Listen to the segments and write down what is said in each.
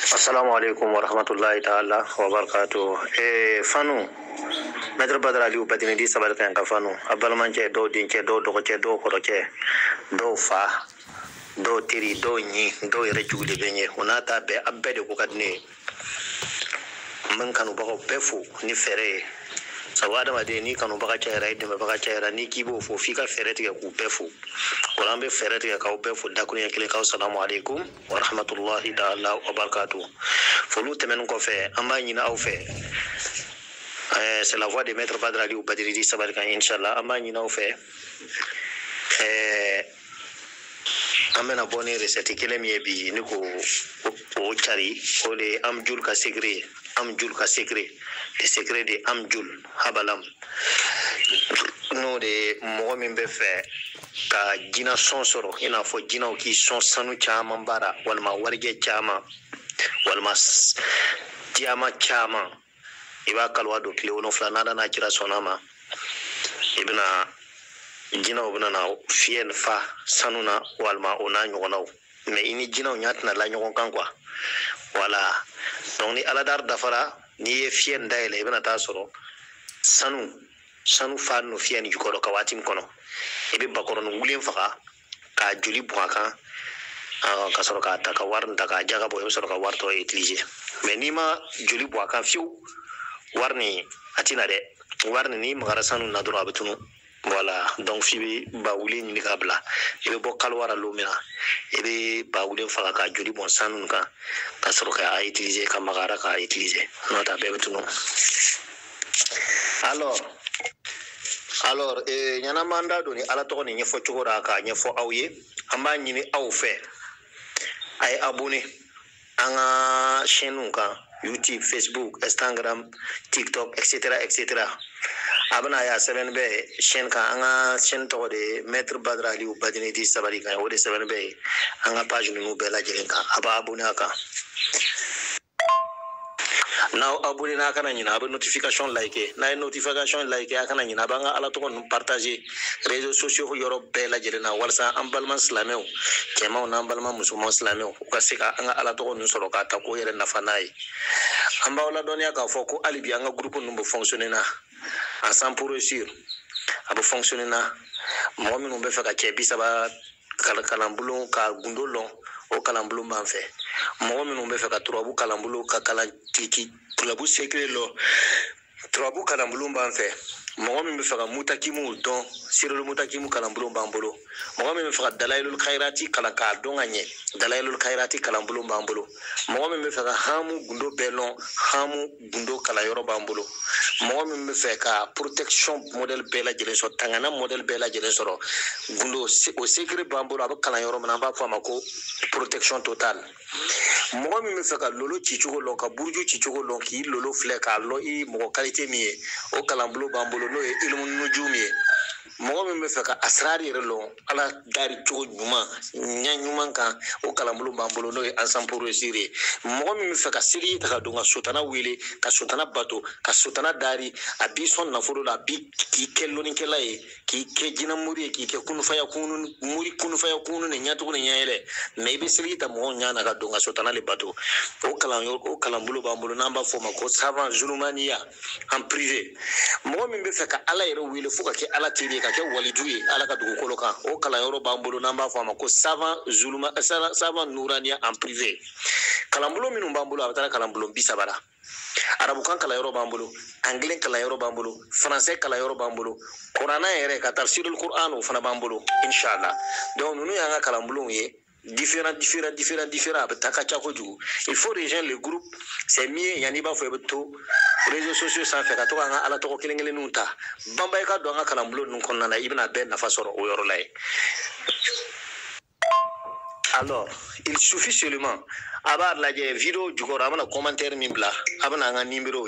Assalamu alaikum wa rahmatullahi ta'ala wa barakatuh. Fanu Maître Badara Aliou Badini di sabar kan ka fanu abalman ce do din ce do dogo ce do koro ce do fa do tiri do nyi do yere jugule benye onata be abbe de ko kadne man kanu bago befu ni fere sawada ma de ni kanu baga chaira de ma baga chaira ni kibo fo fika fere te ku befu wala be fere te ka befu da kun yakile ka assalamu alaikum wa rahmatullahi ta'ala wa barakatuh folu temen ko fe amba nyina au fe c'est la voix de Maître Badara Aliou Badiri Sabarkan Inch'Allah amba nyina au fe amena boni recette kele mi bi ni ko o chari o de amjul ka secret le secret de amjul habalam no de mo min be fe ka jina son soro ina fo jina o ki son sanu chama bara walma warge chama walma tiama chama iba kalwa do kile wono fla nada na kira sonama ibna jina obna na fien fa sanuna walma ona nyogonaw me ini jina nyatna la nyogon kan kwa wala donc ni aladar dafara ni ye fien daile ibna ta soro sanu fa no fien jukoro ka watim kono ibe bakoro no ngulen faka ka juli buaka ka soro ka ta ka warnta ka jaga boy soro ka warto utiliser mais ni ma juli buaka fiu warni atina de warni ni magara sanu na dro abtunu voilà donc fi ba wuli ni kabla ibe bo kalwara lumina ibe ba wuli faka ka juli bon sanu ka soro ka utiliser ka magara ka utiliser nota be btunu alors nyana manda doni ala to ni nyefo chugora ka nyefo awye amba nyini aw fe ay abonné anga chaîne ka YouTube, Facebook, Instagram, TikTok, etc. Abana ya seben be chaîne ka anga chaîne to de Maître Badara Aliou Badini di sabari ka o de seben be anga page nu be la jelen ka aba abonné aka now abonné na kana nyina ba notification like na notification like akana nyina ba nga ala to kon partager réseaux sociaux yoro be la jelena walsa ambalman islameu kema na ambalman musulman islameu ka sika anga ala to kon soro ka ta ko yere na fanai amba wala donia ka foko alibi anga groupe number fonctionner na en 100% aba fonctionner na mo mi no be fa ka chebi saba kalambulo ka gundolo o kalambulo banfe mo mi no be fa ka trobu kalambulo ka kala tiki tulabu secret lo trobu kalambulo banfe mo mi be fa ka mutakimu don sirolo mutakimu kalambulo bambolo mo mi be fa ka dalailul khairati kala ka donganye dalailul khairati kalambulo bambolo mo mi be fa ka hamu gundo belon hamu gundo kala yoro bambolo mo mi be fa ka protection model bela jele so tangana model bela jele soro gundo o secret bambolo aba kala yoro mana ba fama ko protection total mo mi be fa ka lolo chichugo lo ka burju chichugo lo ki lolo fle ka lo i mo qualité mi o kalambulo bambolo no ilmu nujumi mo mi be fa ka asrari relo ala dari chugo nyuma nyanyuma kan o kalambulo bambolo no ensemble resire mo mi be fa ka siri ta ka donga sotana wele ka sotana bato ka sotana dari abi son na furo la bi ki kello ni kelaye ki ke jina muri ki ke kunu faya kunu ne nyatu ne nyele me be siri ta mo nyana ka donga sotana le bato o kalambulo bambolo namba foma ko savant zulumania en privé mo mi be fa ka ala yero wele fuka ke ala tiri ka ke waliduye ala ka dugu kolokan o kala yoro bambolo namba fama ko savant zuluma savant nurania en privé kalambulo minu bambolo abatara kalambulo bisabara arabu kan kala yoro bambolo anglais kala yoro bambolo français kala yoro bambolo qur'ana yere ka tafsirul qur'an fana bambolo inshallah donc nous yanga kalambulo ye différents abetaka chako jugu il faut rejoindre le groupe c'est mieux yani ba fo beto réseaux sociaux sans faire ka to anga ala to ko kelengele nunta bamba ka do anga kalambulo nun konna ibna ben na fasoro o yoro lay. Alors, il suffit seulement avoir la vidéo du corps, avoir un commentaire mimbla, avoir un numéro,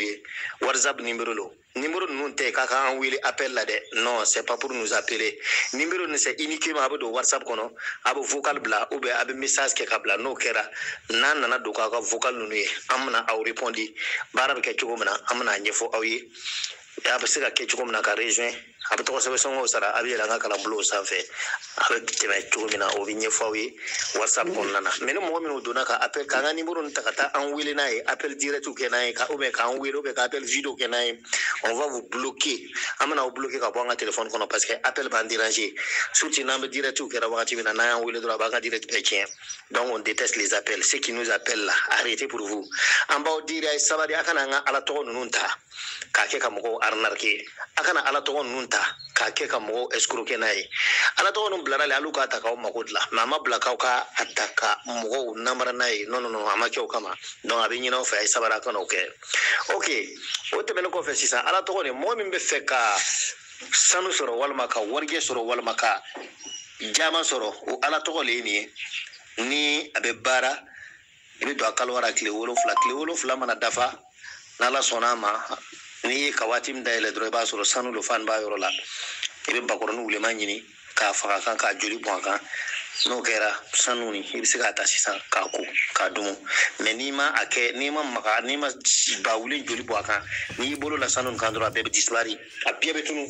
WhatsApp numéro. Numéro nous te kaka en wili appel là de non c'est pas pour nous appeler numéro ne c'est uniquement abo do WhatsApp kono abo vocal bla ou bien abo message ke kabla no kera nan nana do kaka vocal nous amna aw répondre barab ke chugo mana amna nyefo awye ya basika ke chugo mana ka rejoindre a bɛ tɔgɔ sɛbɛn sɔngɔ sara a bɛ yɛlɛ an ka kalanbulon sanfɛ a bɛ tɛmɛ cogo min na o bɛ ɲɛfɔ aw ye whatsapp kɔnɔna na mais ni mɔgɔ minnu donna ka appel k'an ka numéro ta ka taa an wele n'a ye appel direct kɛ n'a ye k'an wele ka appel vidéo kɛ n'a ye on va vous bloquer an bɛna aw bloquer ka bɔ an ka téléphone kɔnɔ parce que appel b'an déranger surtout n'an bɛ direct kɛra wagati min na n'an y'an wele dɔrɔn a b'an ka direct bɛɛ tiɲɛ donc on déteste les appels ceux qui nous appellent là arrêtez pour vous an b'aw dire a ye sabali a kana an ka ala tɔgɔ ninnu ta k'a kɛ ka mɔgɔw arnaquer a kana ala tɔgɔ ninnu ta k'a kɛ ka mɔgɔw escroquer n'a ye ala tɔgɔ ninnu bilala hali k'a ta k'aw mago dilan mais a ma bila k'aw ka a ta ka mɔgɔw namara n'a ye non a ma kɛ o kama donc a bɛ ɲini aw fɛ a ye sabali a kana o kɛ ok o tɛmɛnen kɔfɛ sisan ala tɔgɔ nin mɔgɔ min bɛ fɛ ka sanu sɔrɔ walima ka warijɛ sɔrɔ walima ka jama sɔrɔ o ala tɔgɔ le ye nin ye ni a bɛ baara i bɛ don a kalo wara tile 7 mana dafa n'ala sɔnna a ma n'i ye ka waati min dayɛlɛ dɔrɔn i b'a sɔrɔ sanu dɔ fan b'a yɔrɔ la i bɛ bakɔrɔni wulema ɲini k'a faga kan k'a joli bɔn a kan n'o kɛra sanu ni i bɛ se k'a ta sisan k'a ko k'a dumu mais n'i ma a kɛ n'i ma maga n'i ma ba wuli joli bɔ a kan n'i y'i bolo la sanu kan dɔrɔn a bɛɛ bɛ disparaître a bɛɛ bɛ tunu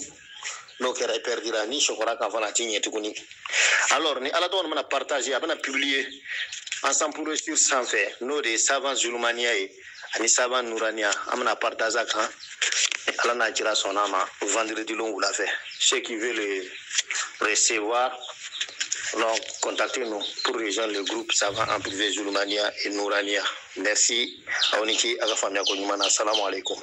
n'o kɛra i perdira ni sɔgɔra kan fana a t'i ɲɛ tuguni alors ni ala tɔgɔ nin bɛna partager a bɛna publier ensemble pour sur sanfɛ n'o de ye savant zulumaniya ye ani savant nuraniya an bɛna partager kan ala n'a jira sɔnna ma vendredi long wula fɛ ceux qui veulent le recevoir donc contactez-nous pour rejoindre le groupe savant en privé zulumaniya et nuraniya merci aw ni ce a ka faamuya ko ɲuman na assalamu alaikum